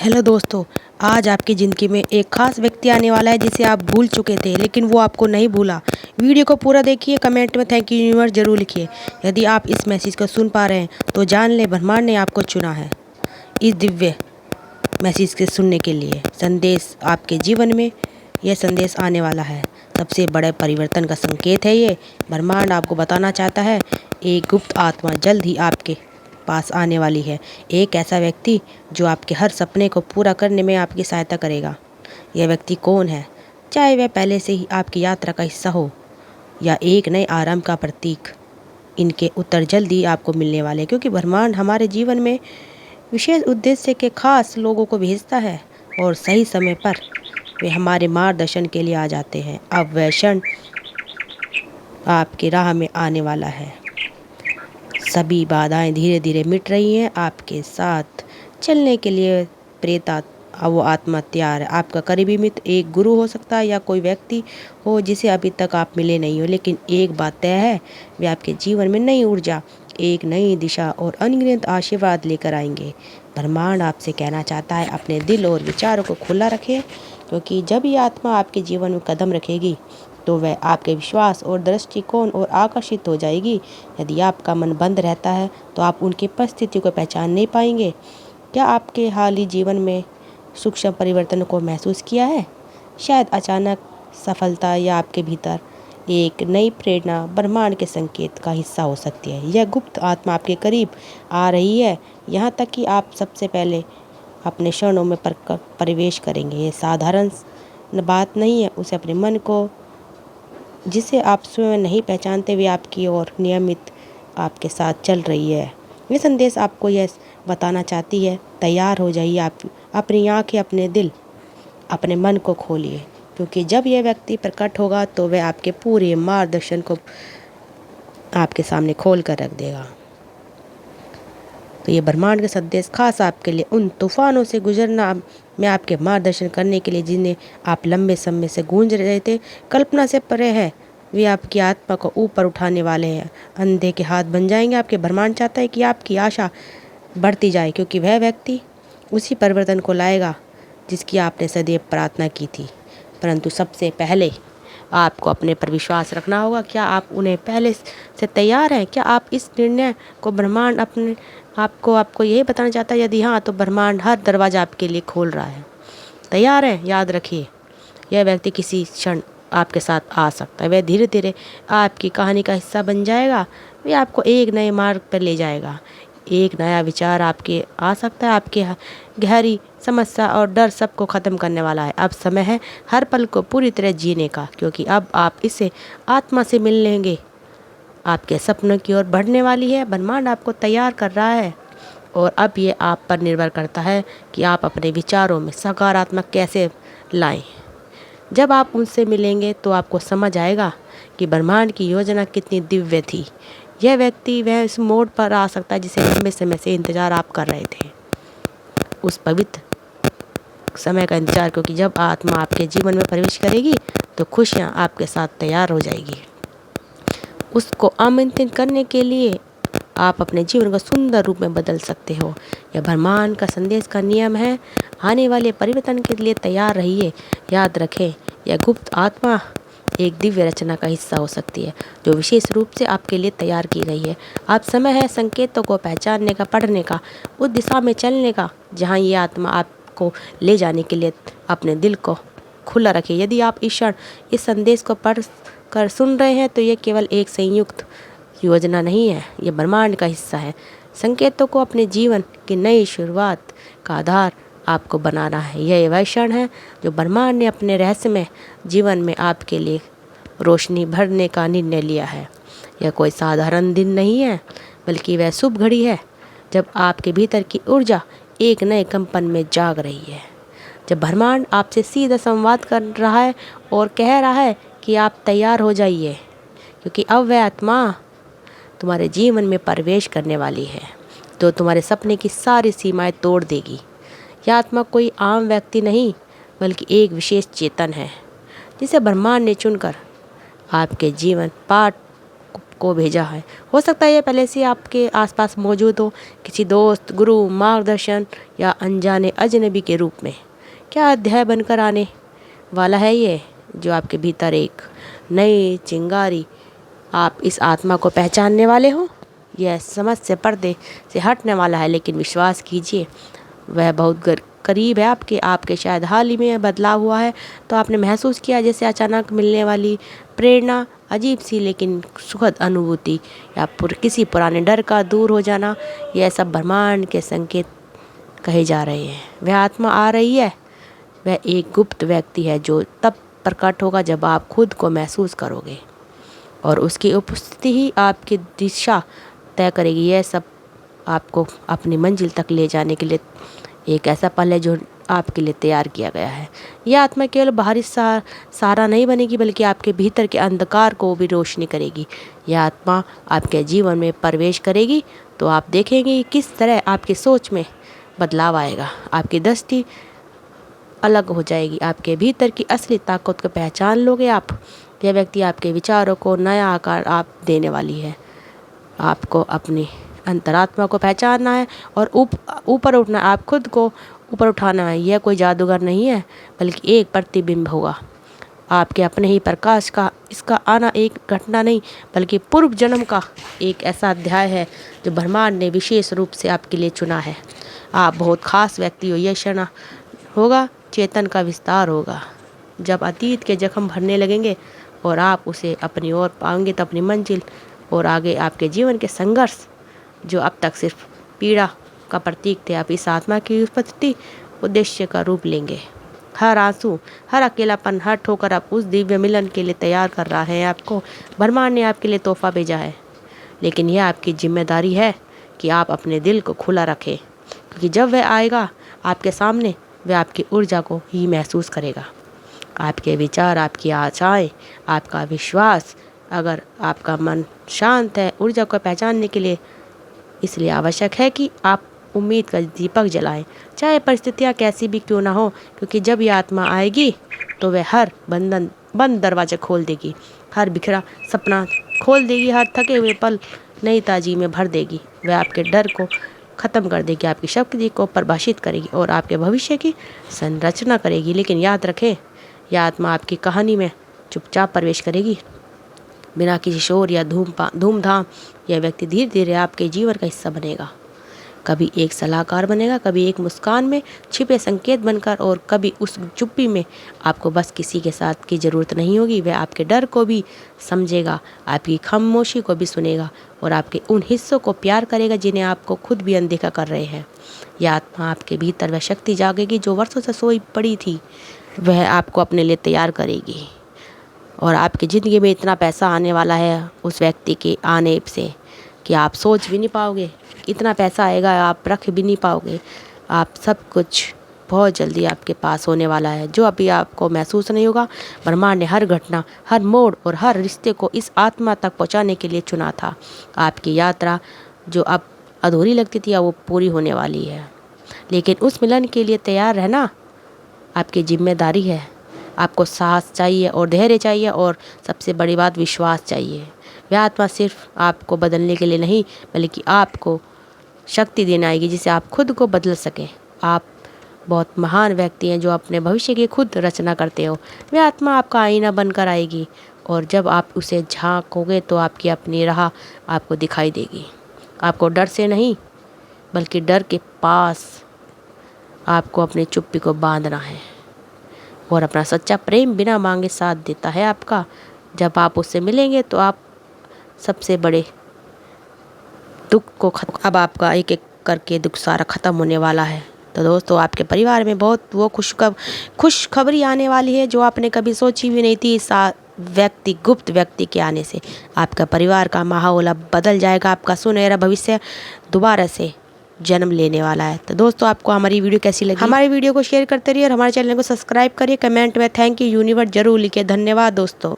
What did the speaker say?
Hello दोस्तों, आज आपकी ज़िंदगी में एक खास व्यक्ति आने वाला है जिसे आप भूल चुके थे, लेकिन वो आपको नहीं भूला। वीडियो को पूरा देखिए, कमेंट में थैंक यू यूनिवर्स ज़रूर लिखिए। यदि आप इस मैसेज को सुन पा रहे हैं तो जान लें ब्रह्मांड ने आपको चुना है इस दिव्य मैसेज के सुनने के लिए। संदेश आपके जीवन में यह संदेश आने वाला है, सबसे बड़े परिवर्तन का संकेत है ये। ब्रह्मांड आपको बताना चाहता है एक गुप्त आत्मा जल्द ही आपके पास आने वाली है। एक ऐसा व्यक्ति जो आपके हर सपने को पूरा करने में आपकी सहायता करेगा। यह व्यक्ति कौन है? चाहे वह पहले से ही आपकी यात्रा का हिस्सा हो या एक नए आरंभ का प्रतीक, इनके उत्तर जल्द ही आपको मिलने वाले हैं, क्योंकि ब्रह्मांड हमारे जीवन में विशेष उद्देश्य के खास लोगों को भेजता है और सही समय पर वे हमारे मार्गदर्शन के लिए आ जाते हैं। अब वह क्षण आपकी राह में आने वाला है। सभी बाधाएं धीरे धीरे मिट रही हैं। आपके साथ चलने के लिए वो आत्मा तैयार है। आपका करीबी मित्र एक गुरु हो सकता है या कोई व्यक्ति हो जिसे अभी तक आप मिले नहीं हो, लेकिन एक बात तय है, वे आपके जीवन में नई ऊर्जा, एक नई दिशा और अनगिनत आशीर्वाद लेकर आएंगे। ब्रह्मांड आपसे कहना चाहता है अपने दिल और विचारों को खुला रखें, क्योंकि जब ये आत्मा आपके जीवन में कदम रखेगी तो वह आपके विश्वास और दृष्टिकोण और आकर्षित हो जाएगी। यदि आपका मन बंद रहता है तो आप उनकी परिस्थिति को पहचान नहीं पाएंगे। क्या आपके हाल ही जीवन में सूक्ष्म परिवर्तन को महसूस किया है? शायद अचानक सफलता या आपके भीतर एक नई प्रेरणा ब्रह्मांड के संकेत का हिस्सा हो सकती है। यह गुप्त आत्मा आपके करीब आ रही है, यहाँ तक कि आप सबसे पहले अपने क्षणों में प्रवेश करेंगे। ये साधारण बात नहीं है। उसे अपने मन को, जिसे आप स्वयं नहीं पहचानते, वे आपकी ओर नियमित आपके साथ चल रही है। ये संदेश आपको यह बताना चाहती है, तैयार हो जाइए। आप अपनी आँखें, अपने दिल, अपने मन को खोलिए, क्योंकि जब यह व्यक्ति प्रकट होगा तो वह आपके पूरे मार्गदर्शन को आपके सामने खोल कर रख देगा। तो ये ब्रह्मांड का संदेश खास आपके लिए, उन तूफानों से गुजरना में आपके मार्गदर्शन करने के लिए जिन्हें आप लंबे समय से गूंज रहे थे, कल्पना से परे है। वे आपकी आत्मा को ऊपर उठाने वाले हैं, अंधे के हाथ बन जाएंगे आपके। ब्रह्मांड चाहता है कि आपकी आशा बढ़ती जाए, क्योंकि वह व्यक्ति उसी परिवर्तन को लाएगा जिसकी आपने सदैव प्रार्थना की थी। परंतु सबसे पहले आपको अपने पर विश्वास रखना होगा। क्या आप उन्हें पहले से तैयार हैं? क्या आप इस निर्णय को ब्रह्मांड अपने आपको यही बताना चाहता है? यदि हाँ, तो ब्रह्मांड हर दरवाज़ा आपके लिए खोल रहा है। तैयार हैं? याद रखिए, यह व्यक्ति किसी क्षण आपके साथ आ सकता है। वह धीरे धीरे आपकी कहानी का हिस्सा बन जाएगा। वह आपको एक नए मार्ग पर ले जाएगा। एक नया विचार आपके आ सकता है, आपके गहरी समस्या और डर सबको ख़त्म करने वाला है। अब समय है हर पल को पूरी तरह जीने का, क्योंकि अब आप इसे आत्मा से मिल लेंगे। आपके सपनों की ओर बढ़ने वाली है। ब्रह्मांड आपको तैयार कर रहा है और अब ये आप पर निर्भर करता है कि आप अपने विचारों में सकारात्मक कैसे लाएं। जब आप उनसे मिलेंगे तो आपको समझ आएगा कि ब्रह्मांड की योजना कितनी दिव्य थी। यह व्यक्ति वह इस मोड़ पर आ सकता है जिसे लंबे समय से इंतज़ार आप कर रहे थे, उस पवित्र समय का इंतज़ार, क्योंकि जब आत्मा आपके जीवन में प्रवेश करेगी तो खुशियाँ आपके साथ तैयार हो जाएगी। उसको आमंत्रित करने के लिए आप अपने जीवन को सुंदर रूप में बदल सकते हो। यह ब्रह्मांड का संदेश का नियम है। आने वाले परिवर्तन के लिए तैयार रहिए। याद रखें, यह गुप्त आत्मा एक दिव्य रचना का हिस्सा हो सकती है जो विशेष रूप से आपके लिए तैयार की गई है। अब समय है संकेतों को पहचानने का, पढ़ने का, उस दिशा में चलने का जहाँ ये आत्मा आपको ले जाने के लिए। अपने दिल को खुला रखिए। यदि आप इस संदेश को पढ़ कर सुन रहे हैं तो ये केवल एक संयुक्त योजना नहीं है, ये ब्रह्मांड का हिस्सा है। संकेतों को अपने जीवन की नई शुरुआत का आधार आपको बनाना है। यह वह क्षण है जो ब्रह्मांड ने अपने रहस्यमय जीवन में आपके लिए रोशनी भरने का निर्णय लिया है। यह कोई साधारण दिन नहीं है, बल्कि वह शुभ घड़ी है जब आपके भीतर की ऊर्जा एक नए कंपन में जाग रही है। जब ब्रह्मांड आपसे सीधा संवाद कर रहा है और कह रहा है कि आप तैयार हो जाइए, क्योंकि अब वह आत्मा तुम्हारे जीवन में प्रवेश करने वाली है जो तुम्हारे सपने की सारी सीमाएं तोड़ देगी। यह आत्मा कोई आम व्यक्ति नहीं, बल्कि एक विशेष चेतन है जिसे ब्रह्मांड ने चुनकर आपके जीवन पाठ को भेजा है। हो सकता है ये पहले से आपके आसपास मौजूद हो, किसी दोस्त, गुरु, मार्गदर्शन या अनजाने अजनबी के रूप में। क्या अध्याय बनकर आने वाला है ये, जो आपके भीतर एक नई चिंगारी आप इस आत्मा को पहचानने वाले हो। यह समझ से पर्दे से हटने वाला है, लेकिन विश्वास कीजिए वह बहुत करीब है आपके शायद हाल ही में बदलाव हुआ है तो आपने महसूस किया जैसे अचानक मिलने वाली प्रेरणा, अजीब सी लेकिन सुखद अनुभूति या किसी पुराने डर का दूर हो जाना। यह सब ब्रह्मांड के संकेत कहे जा रहे हैं। वह आत्मा आ रही है। वह एक गुप्त व्यक्ति है जो तब प्रकट होगा जब आप खुद को महसूस करोगे और उसकी उपस्थिति ही आपकी दिशा तय करेगी। यह सब आपको अपनी मंजिल तक ले जाने के लिए एक ऐसा पल है जो आपके लिए तैयार किया गया है। यह आत्मा केवल बाहरी सहारा नहीं बनेगी, बल्कि आपके भीतर के अंधकार को भी रोशनी करेगी। यह आत्मा आपके जीवन में प्रवेश करेगी तो आप देखेंगे किस तरह आपकी सोच में बदलाव आएगा। आपकी दृष्टि अलग हो जाएगी। आपके भीतर की असली ताकत को पहचान लोगे आप। यह व्यक्ति आपके विचारों को नया आकार आप देने वाली है। आपको अपनी अंतरात्मा को पहचानना है और ऊपर उठना, आप खुद को ऊपर उठाना है। यह कोई जादूगर नहीं है, बल्कि एक प्रतिबिंब होगा आपके अपने ही प्रकाश का। इसका आना एक घटना नहीं, बल्कि पूर्व जन्म का एक ऐसा अध्याय है जो ब्रह्मांड ने विशेष रूप से आपके लिए चुना है। आप बहुत खास व्यक्ति हो। यह क्षण होगा, चेतन का विस्तार होगा, जब अतीत के जख्म भरने लगेंगे और आप उसे अपनी ओर पाएंगे तो अपनी मंजिल और आगे आपके जीवन के संघर्ष जो अब तक सिर्फ पीड़ा का प्रतीक थे, आप इस आत्मा की उपस्थिति उद्देश्य का रूप लेंगे। हर आंसू, हर अकेलापन, हर ठोकर आप उस दिव्य मिलन के लिए तैयार कर रहा है। आपको ब्रह्मांड ने आपके लिए तोहफा भेजा है, लेकिन यह आपकी जिम्मेदारी है कि आप अपने दिल को खुला रखें, क्योंकि जब वह आएगा आपके सामने, वह आपकी ऊर्जा को ही महसूस करेगा। आपके विचार, आपकी आशाएं, आपका विश्वास। अगर आपका मन शांत है, ऊर्जा को पहचानने के लिए इसलिए आवश्यक है कि आप उम्मीद का दीपक जलाएं, चाहे परिस्थितियाँ कैसी भी क्यों ना हो, क्योंकि जब यह आत्मा आएगी तो वह हर बंद दरवाजा खोल देगी, हर बिखरा सपना खोल देगी, हर थके हुए पल नई ताजगी में भर देगी। वह आपके डर को ख़त्म कर देगी, आपकी शक्ति को परिभाषित करेगी और आपके भविष्य की संरचना करेगी। लेकिन याद रखें, यह आत्मा आपकी कहानी में चुपचाप प्रवेश करेगी, बिना किसी शोर या धूमधाम। यह व्यक्ति धीरे धीरे आपके जीवन का हिस्सा बनेगा। कभी एक सलाहकार बनेगा, कभी एक मुस्कान में छिपे संकेत बनकर, और कभी उस चुप्पी में आपको बस किसी के साथ की ज़रूरत नहीं होगी। वह आपके डर को भी समझेगा, आपकी खामोशी को भी सुनेगा और आपके उन हिस्सों को प्यार करेगा जिन्हें आपको खुद भी अनदेखा कर रहे हैं। यह आत्मा आपके भीतर वह शक्ति जागेगी जो वर्षों से सोई पड़ी थी। वह आपको अपने लिए तैयार करेगी और आपकी ज़िंदगी में इतना पैसा आने वाला है उस व्यक्ति के आने से कि आप सोच भी नहीं पाओगे। इतना पैसा आएगा आप रख भी नहीं पाओगे। आप सब कुछ बहुत जल्दी आपके पास होने वाला है जो अभी आपको महसूस नहीं होगा। ब्रह्मांड ने हर घटना, हर मोड़ और हर रिश्ते को इस आत्मा तक पहुंचाने के लिए चुना था। आपकी यात्रा जो अब अधूरी लगती थी, अब वो पूरी होने वाली है। लेकिन उस मिलन के लिए तैयार रहना आपकी जिम्मेदारी है। आपको साहस चाहिए और धैर्य चाहिए और सबसे बड़ी बात विश्वास चाहिए। वह आत्मा सिर्फ आपको बदलने के लिए नहीं, बल्कि आपको शक्ति देने आएगी जिसे आप खुद को बदल सकें। आप बहुत महान व्यक्ति हैं जो अपने भविष्य की खुद रचना करते हो। वह आत्मा आपका आईना बनकर आएगी और जब आप उसे झांकोगे तो आपकी अपनी राह आपको दिखाई देगी। आपको डर से नहीं, बल्कि डर के पास आपको अपनी चुप्पी को बांधना है और अपना सच्चा प्रेम बिना मांगे साथ देता है आपका। जब आप उससे मिलेंगे तो आप सबसे बड़े दुख को अब आपका एक एक करके दुख सारा ख़त्म होने वाला है। तो दोस्तों, आपके परिवार में बहुत वो खुशखबरी आने वाली है जो आपने कभी सोची भी नहीं थी। इस गुप्त व्यक्ति के आने से आपका परिवार का माहौल अब बदल जाएगा। आपका सुनहरा भविष्य दोबारा से जन्म लेने वाला है। तो दोस्तों, आपको हमारी वीडियो कैसी लगी? हमारी वीडियो को शेयर करते रहिए और हमारे चैनल को सब्सक्राइब करिए। कमेंट में थैंक यू यूनिवर्स जरूर लिखिए। धन्यवाद दोस्तों।